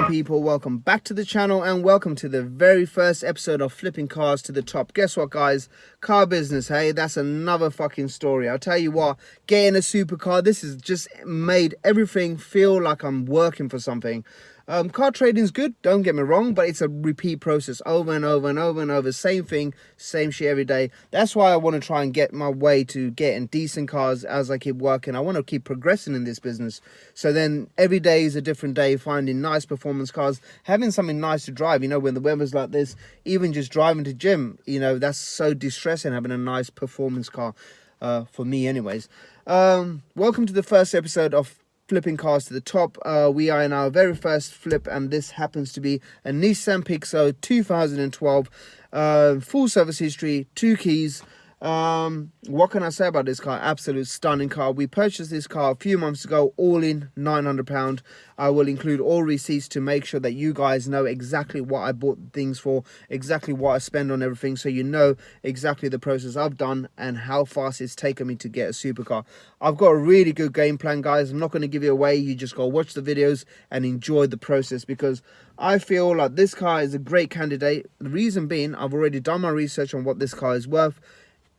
people, welcome back to the channel and welcome to the very first episode of Flipping Cars to the Top. Guess what, guys? Car business, hey, that's another fucking story. I'll tell you what, getting a supercar, this has just made everything feel like I'm working for something. Car trading is good, don't get me wrong, but it's a repeat process over and over and over and over. Same thing, same shit every day. That's why I want to try and get my way to getting decent cars as I keep working. I want to keep progressing in this business. So then every day is a different day, finding nice performance cars, having something nice to drive. You know, when the weather's like this, even just driving to gym, you know, that's so distressing, having a nice performance car, for me anyways. Welcome to the first episode of Flipping Cars to the Top. We are in our very first flip, and this happens to be a Nissan Pixo 2012, full service history, 2 keys. What can I say about this car? Absolute stunning car. We purchased this car a few months ago, all in £900. I will include all receipts to make sure that you guys know exactly what I bought things for, exactly what I spend on everything, so you know exactly the process I've done and how fast it's taken me to get a supercar. I've got a really good game plan, guys. I'm not going to give you away. You just go watch the videos and enjoy the process, because I feel like this car is a great candidate. The reason being, I've already done my research on what this car is worth.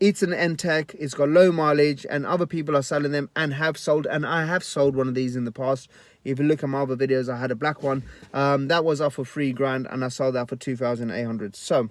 It's an N-Tech, it's got low mileage, and other people are selling them and have sold, and I have sold one of these in the past. If you look at my other videos, I had a black one. That was up for £3,000, and I sold that for 2,800. So,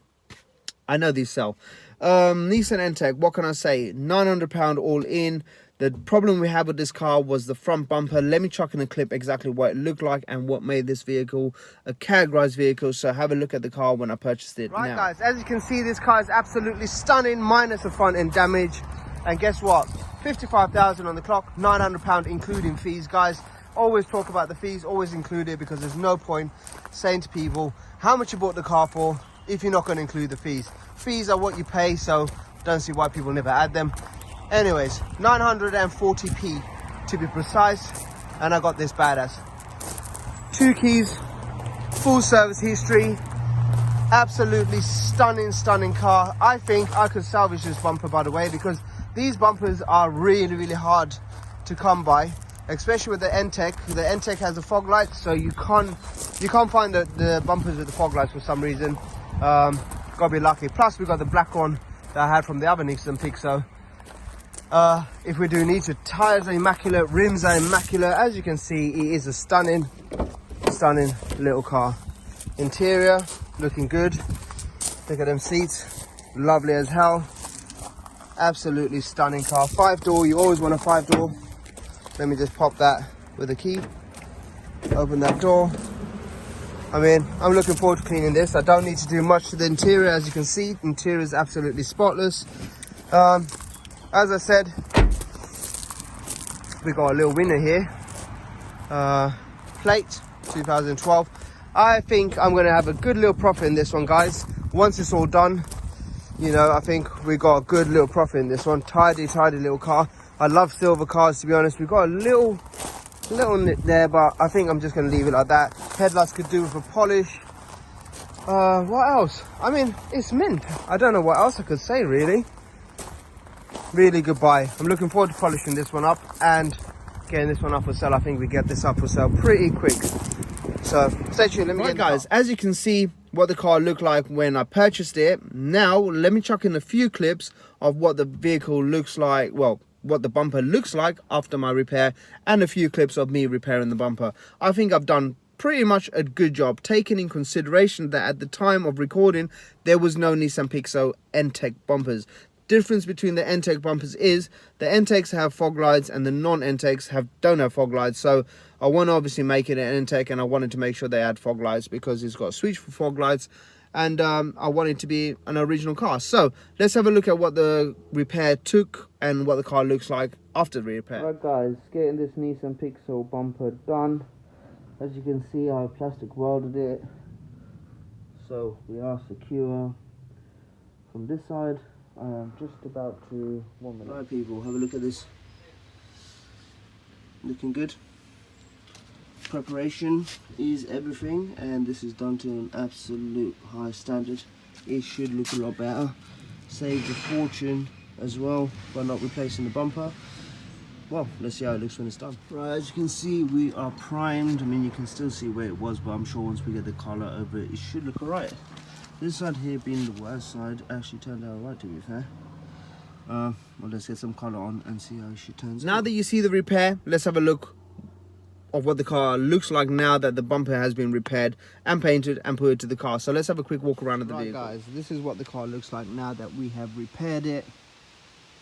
I know these sell. Nissan N-Tech, what can I say? £900 all in. The problem we had with this car was the front bumper. Let me chuck in a clip exactly what it looked like and what made this vehicle a categorized vehicle. So have a look at the car when I purchased it. Right, guys, as you can see, this car is absolutely stunning, minus the front end damage. And guess what? 55,000 on the clock, £900 including fees, guys. Always talk about the fees, always include it, because there's no point saying to people how much you bought the car for if you're not going to include the fees. Fees are what you pay, so don't see why people never add them. Anyways, 940p to be precise, and I got this badass. 2 keys, full service history, absolutely stunning car. I think I could salvage this bumper, by the way, because these bumpers are really hard to come by, especially with the N-Tech. The N-Tech has a fog light, so you can't find the bumpers with the fog lights for some reason. Gotta be lucky. Plus we got the black one that I had from the other Nissan Pixo. If we do need to, tires are immaculate, rims are immaculate. As you can see, it is a stunning little car. Interior looking good. Look at them seats, lovely as hell. Absolutely stunning car. 5-door, you always want a 5-door. Let me just pop that with a key. Open that door. I mean, I'm looking forward to cleaning this. I don't need to do much to the interior. As you can see, the interior is absolutely spotless. As I said, we got a little winner here. Plate 2012. I think I'm going to have a good little profit in this one, guys. Once it's all done, you know, I think we got a good little profit in this one. Tidy little car. I love silver cars, to be honest. We've got a little nip there, but I think I'm just going to leave it like that. Headlights could do with a polish. What else? I mean, it's mint. I don't know what else I could say, really. Really good buy. I'm looking forward to polishing this one up and getting this one up for sale. I think we get this up for sale pretty quick. So stay tuned. Let me get guys, as you can see what the car looked like when I purchased it. Now let me chuck in a few clips of what the vehicle looks like, well, what the bumper looks like after my repair, and a few clips of me repairing the bumper. I think I've done pretty much a good job, taking in consideration that at the time of recording there was no Nissan Pixo N-Tech bumpers. Difference between the N-Tech bumpers is the N-Techs have fog lights and the non-N-Techs don't have fog lights. So I want to obviously make it an N-Tech, and I wanted to make sure they had fog lights because it's got a switch for fog lights, and I want it to be an original car. So let's have a look at what the repair took and what the car looks like after the repair. Right, guys, getting this Nissan Pixel bumper done. As you can see, I plastic welded it, so we are secure from this side. I am just about to 1 minute. Right, people, have a look at this. Looking good. Preparation is everything, and this is done to an absolute high standard. It should look a lot better. Saved a fortune as well by not replacing the bumper. well, let's see how it looks when it's done. Right, as you can see, we are primed. I mean, you can still see where it was, but I'm sure once we get the color over it, it should look alright. This side here being the worst side actually turned out alright, to be fair. Well, let's get some color on and see how she turns out. Now that you see the repair, let's have a look of what the car looks like now that the bumper has been repaired and painted and put it to the car. So let's have a quick walk around of the vehicle. Right, guys, this is what the car looks like now that we have repaired it.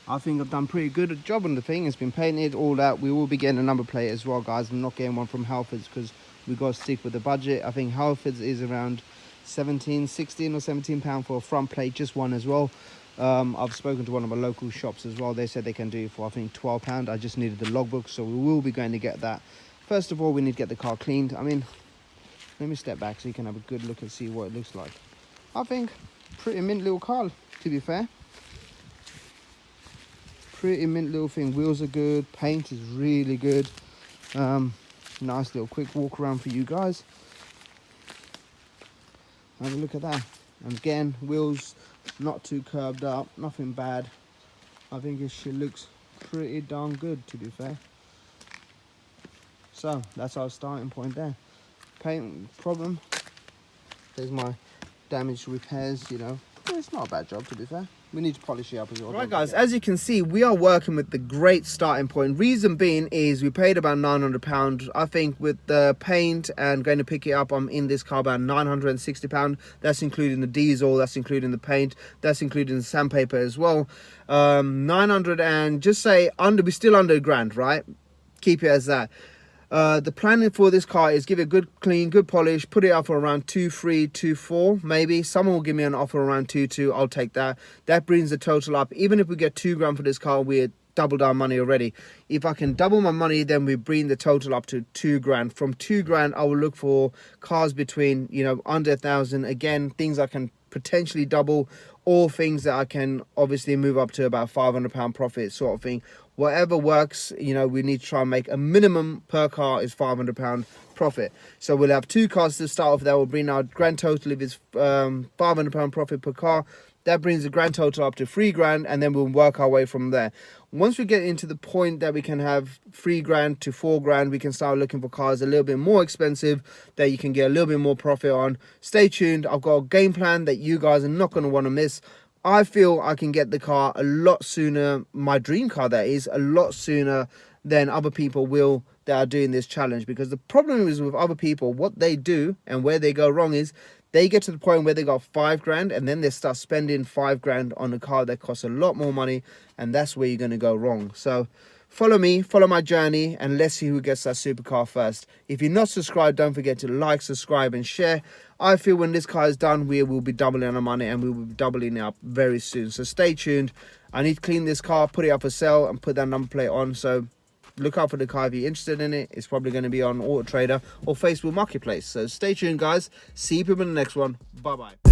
I think I've done pretty good job on the thing. It's been painted, all that. We will be getting a number plate as well, guys. I'm not getting one from Halfords because we've got to stick with the budget. I think Halfords is around 16 or 17 pound for a front plate, just one as well. I've spoken to one of my local shops as well. They said they can do it for, I think, £12. I just needed the logbook, so we will be going to get that. First of all, we need to get the car cleaned. I mean, let me step back so you can have a good look and see what it looks like. I think pretty mint little car, to be fair. Pretty mint little thing. Wheels are good, paint is really good. Nice little quick walk around for you guys. Have a look at that. And again, wheels not too curved up, nothing bad. I think it shit looks pretty darn good, to be fair. So that's our starting point there. Paint problem. There's my damaged repairs, you know. It's not a bad job, to be fair. We need to polish it up as well. Right, guys, as you can see, we are working with the great starting point. Reason being is we paid about £900. I think with the paint and going to pick it up, I'm in this car about £960. That's including the diesel, that's including the paint, that's including the sandpaper as well. 900 and just say we're still under £1,000, right? Keep it as that. The planning for this car is give it a good clean, good polish, put it up for around 2.3, 2.4 maybe. Someone will give me an offer around 2.2, I'll take that. That brings the total up. Even if we get £2,000 for this car, we're doubled our money already. If I can double my money, then we bring the total up to £2,000. From £2,000, I will look for cars between, you know, under 1,000. Again, things I can potentially double, or things that I can obviously move up to about £500 profit sort of thing. Whatever works, you know, we need to try and make a minimum per car is £500 profit. So we'll have 2 cars to start off. That will bring our grand total, if it's £500 profit per car, that brings the grand total up to £3,000, and then we'll work our way from there. Once we get into the point that we can have £3,000 to £4,000, we can start looking for cars a little bit more expensive that you can get a little bit more profit on. Stay tuned. I've got a game plan that you guys are not going to want to miss. I feel I can get the car a lot sooner, my dream car that is, a lot sooner than other people will that are doing this challenge. Because the problem is with other people, what they do and where they go wrong is they get to the point where they got £5,000 and then they start spending £5,000 on a car that costs a lot more money, and that's where you're going to go wrong. So follow me, follow my journey, and let's see who gets that supercar first. If you're not subscribed, don't forget to like, subscribe and share. I feel when this car is done, we will be doubling our money, and we will be doubling it up very soon. So stay tuned. I need to clean this car, put it up for sale, and put that number plate on. So look out for the car if you're interested in it. It's probably going to be on Auto Trader or Facebook Marketplace. So stay tuned, guys. See you people in the next one. Bye-bye.